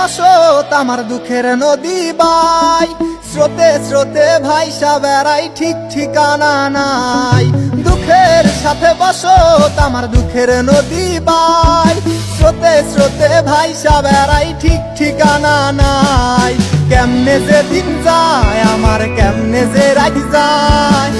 বসত আমার দুঃখের নদী বাই, স্রোতে স্রোতে ভাইসা বেড়াই ঠিক ঠিকানা নাই। দুঃখের সাথে বসত আমার দুঃখের নদী বাই, স্রোতে স্রোতে ভাইসা বেড়াই ঠিক ঠিকানা নাই। কেমনে যে দিন যায় আমার, কেমনে যে রাত যায়,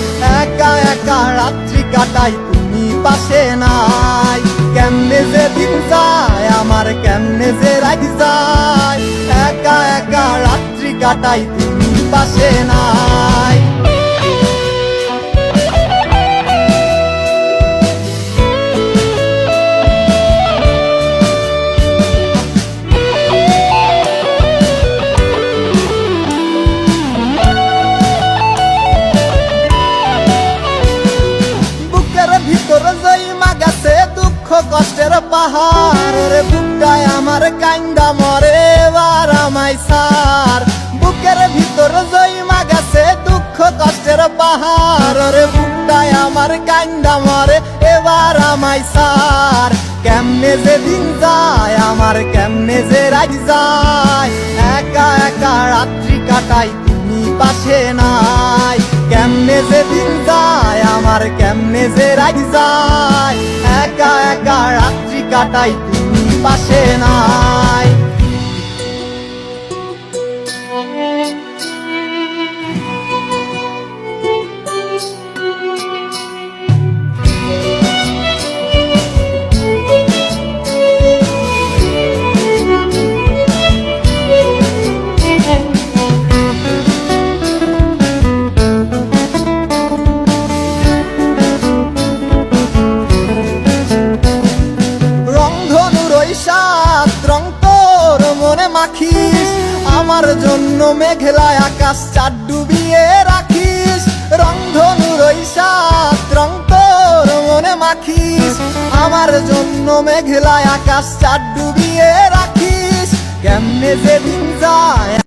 একা একা রাত্রি কাটাই তুমি পাশে নাই। কেমনে যে দিন যায় আমার, কেমনে যে রাত যায়, একা একা রাত্রি কাটাই তুমি পাশে নাই। ভিতর জইমা গেছে দুঃখ কষ্টের পাহাড়, রে বুকটায় আমার কান্দা মরে এবার আমায় সার। বুকের ভিতর জইমা গেছে দুঃখ কষ্টের পাহাড়, রে বুকটায় আমার কান্দা মরে এবার আমায় সার। কেমনে যে দিন যায় আমার, কেমনে যে রাত যায়, একা একা রাত্রি কাটাই তুমি পাশে নাই। কেমনে যে দিন যায় আমার, কেমনে যে রাত যায়, একা একা রাত্রি কাটাই তুমি পাশে নাই। রং তোর মনে মাখিস, আমার জন্য মেঘলা আকাশ চাঁদ ডুবিয়ে রাখিস। রংধনুর ওই সাত রং তোর মনে মাখিস, আমার জন্য মেঘলা আকাশ চাঁদ ডুবিয়ে রাখিস। কেমনে যে দিন যায়